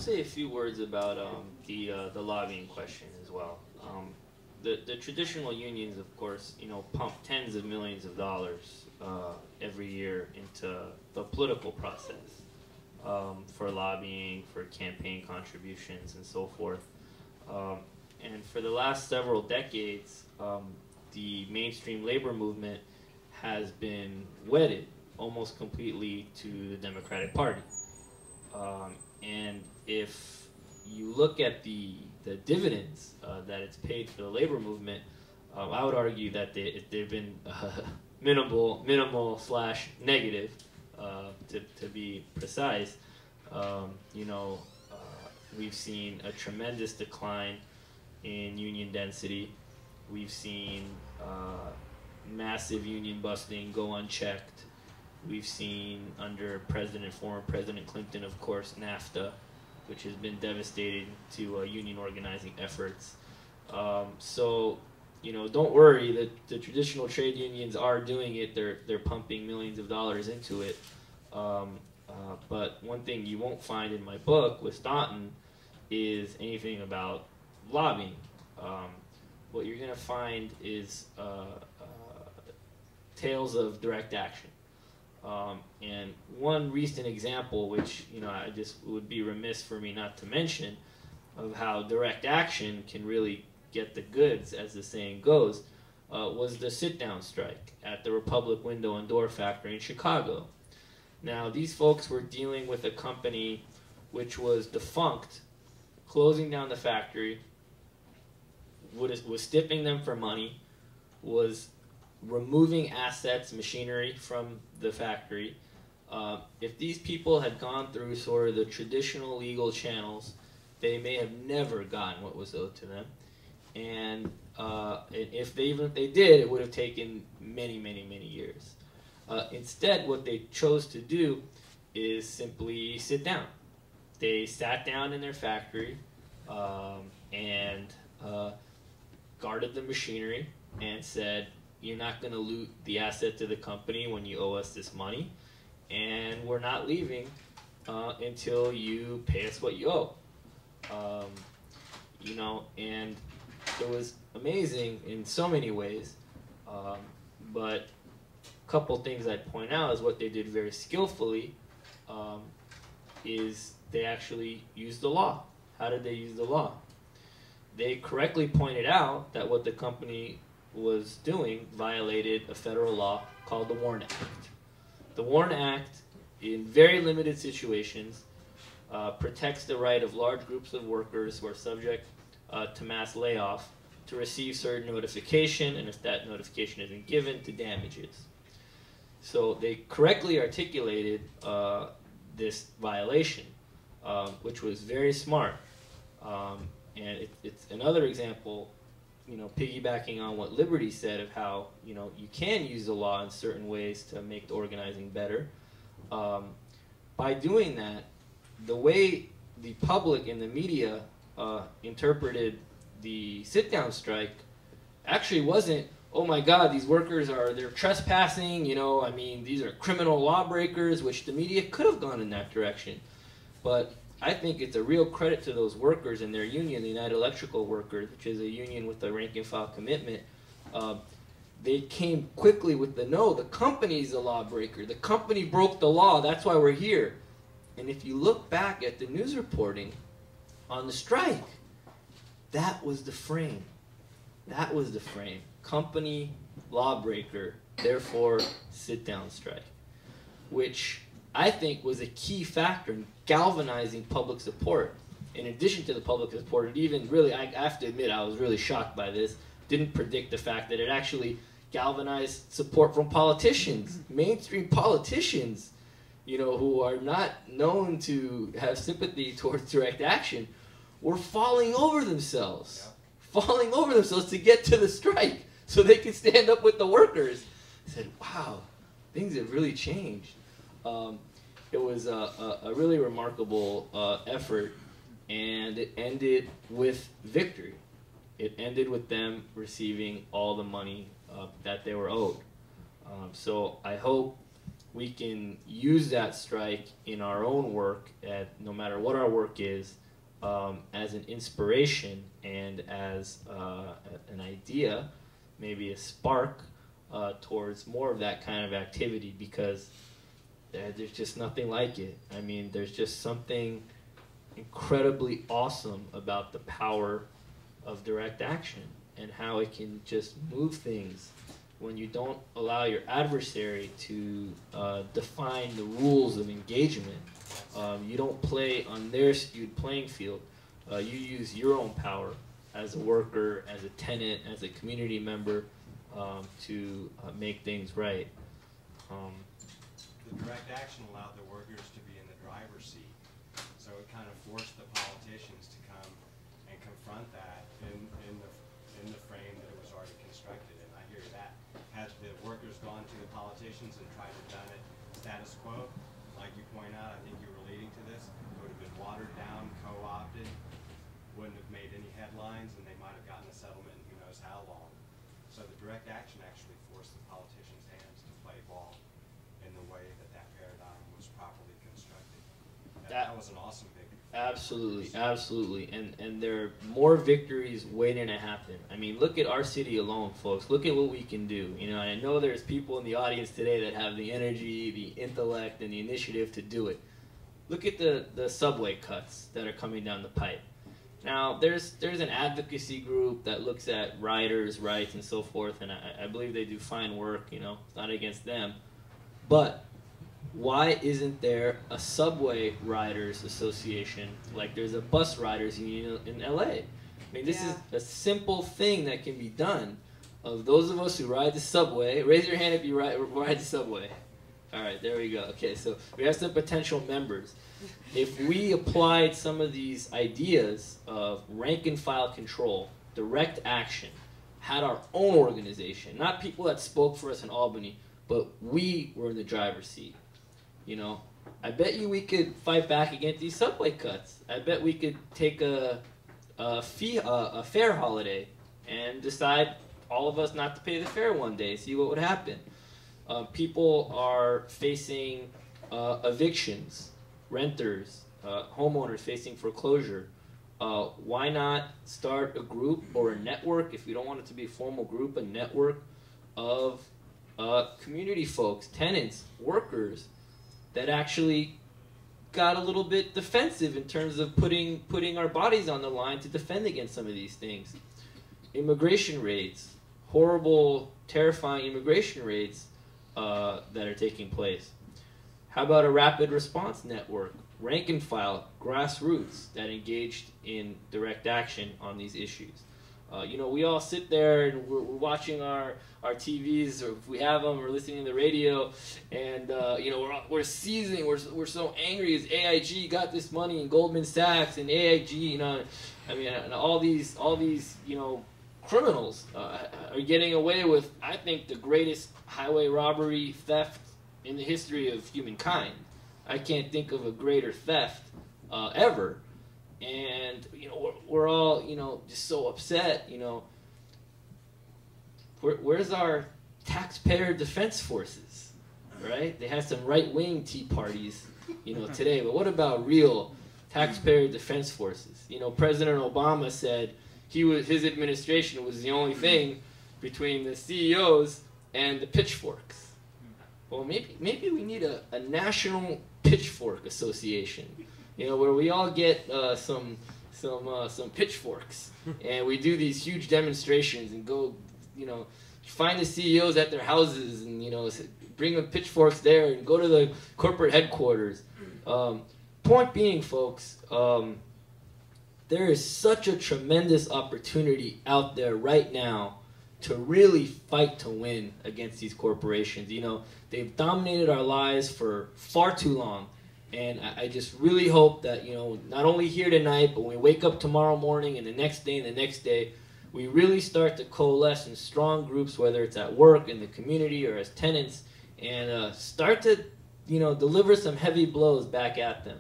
say a few words about the lobbying question as well. The traditional unions, of course, pump tens of millions of dollars every year into the political process for lobbying, for campaign contributions, and so forth. And for the last several decades, the mainstream labor movement has been wedded almost completely to the Democratic Party. And if you look at the dividends that it's paid for the labor movement, I would argue that they've been minimal slash negative, to be precise. We've seen a tremendous decline in union density. We've seen massive union busting go unchecked. We've seen under former President Clinton, of course, NAFTA, which has been devastating to union organizing efforts. So, don't worry that the traditional trade unions are doing it. They're pumping millions of dollars into it. But one thing you won't find in my book with Staunton is anything about lobbying. What you're going to find is tales of direct action. And one recent example, which I just would be remiss for me not to mention, of how direct action can really get the goods, as the saying goes, was the sit-down strike at the Republic Window and Door Factory in Chicago. Now, these folks were dealing with a company which was defunct, closing down the factory, was stiffing them for money, was removing assets, machinery from the factory. If these people had gone through sort of the traditional legal channels, they may have never gotten what was owed to them. And even if they did, it would have taken many years. Instead, what they chose to do is simply sit down. They sat down in their factory and guarded the machinery and said, "You're not going to loot the assets of the company when you owe us this money, and we're not leaving until you pay us what you owe." And it was amazing in so many ways, but a couple things I'd point out is what they did very skillfully is they actually used the law. How did they use the law? They correctly pointed out that what the company was doing violated a federal law called the WARN Act. The WARN Act, in very limited situations, protects the right of large groups of workers who are subject to mass layoff to receive certain notification, and if that notification isn't given, to damages. So they correctly articulated this violation, which was very smart. And it's another example, piggybacking on what Liberty said of how, you can use the law in certain ways to make the organizing better. By doing that, the way the public and the media interpreted the sit-down strike actually wasn't, "Oh my God, these workers they're trespassing, these are criminal lawbreakers," which the media could have gone in that direction. But I think it's a real credit to those workers and their union, the United Electrical Workers, which is a union with a rank-and-file commitment. They came quickly with the company's a lawbreaker. The company broke the law. That's why we're here. And if you look back at the news reporting on the strike, that was the frame. That was the frame. Company, lawbreaker, therefore sit-down strike, which I think was a key factor in galvanizing public support. In addition to the public support, it even really, I have to admit, I was really shocked by this. Didn't predict the fact that it actually galvanized support from politicians, mainstream politicians, who are not known to have sympathy towards direct action, were falling over themselves. Yeah. Falling over themselves to get to the strike so they could stand up with the workers. I said, wow, things have really changed. It was a really remarkable effort, and it ended with victory. It ended with them receiving all the money that they were owed. So I hope we can use that strike in our own work, no matter what our work is, as an inspiration and as an idea, maybe a spark towards more of that kind of activity, because there's just nothing like it. I mean, there's just something incredibly awesome about the power of direct action and how it can just move things when you don't allow your adversary to define the rules of engagement. You don't play on their skewed playing field. You use your own power as a worker, as a tenant, as a community member to make things right. The direct action allowed the workers to be in the driver's seat. So it kind of forced the politicians to come and confront that in the frame that it was already constructed. And I hear that. Had the workers gone to the politicians and tried to done it status quo, like you point out, I think you were leading to this, it would have been watered down, co-opted, wouldn't have made any headlines, and they might have gotten a settlement in who knows how long. So the direct action actually forced the politicians' hands to play ball in the way that paradigm was properly constructed. That was an awesome victory. Absolutely, absolutely. And there are more victories waiting to happen. I mean, look at our city alone, folks. Look at what we can do. You know, and I know there's people in the audience today that have the energy, the intellect, and the initiative to do it. Look at the subway cuts that are coming down the pipe. Now, there's an advocacy group that looks at riders' rights and so forth, and I believe they do fine work, you know, not against them. But why isn't there a subway riders association like there's a bus riders union in LA? I mean, this is a simple thing that can be done. Of those of us who ride the subway, raise your hand if you ride the subway. All right, there we go. Okay, so we have some potential members. If we applied some of these ideas of rank and file control, direct action, had our own organization, not people that spoke for us in Albany, but we were in the driver's seat. You know, I bet you we could fight back against these subway cuts. I bet we could take a fare holiday and decide all of us not to pay the fare one day, see what would happen. People are facing evictions, renters, homeowners facing foreclosure. Why not start a group or a network, if we don't want it to be a formal group, a network of community folks, tenants, workers, that actually got a little bit defensive in terms of putting our bodies on the line to defend against some of these things. Immigration raids, horrible, terrifying immigration raids that are taking place. How about a rapid response network, rank and file, grassroots that engaged in direct action on these issues? You know, we all sit there and we're watching our TVs, or if we have them, we're listening to the radio, and you know, we're seizing, we're so angry as AIG got this money, and Goldman Sachs and AIG, you know, I mean, and all these you know, criminals are getting away with, I think, the greatest highway robbery theft in the history of humankind. I can't think of a greater theft ever. And, you know, we're all, you know, just so upset, you know. Where's our taxpayer defense forces, right? They had some right-wing tea parties, you know, today. But what about real taxpayer defense forces? You know, President Obama said his administration was the only thing between the CEOs and the pitchforks. Well, maybe we need a national pitchfork association. You know, where we all get some pitchforks, and we do these huge demonstrations and go, you know, find the CEOs at their houses and, you know, bring the pitchforks there and go to the corporate headquarters. Point being, folks, there is such a tremendous opportunity out there right now to really fight to win against these corporations. You know, they've dominated our lives for far too long. And I just really hope that, you know, not only here tonight, but when we wake up tomorrow morning and the next day and the next day, we really start to coalesce in strong groups, whether it's at work, in the community, or as tenants, and start to, you know, deliver some heavy blows back at them.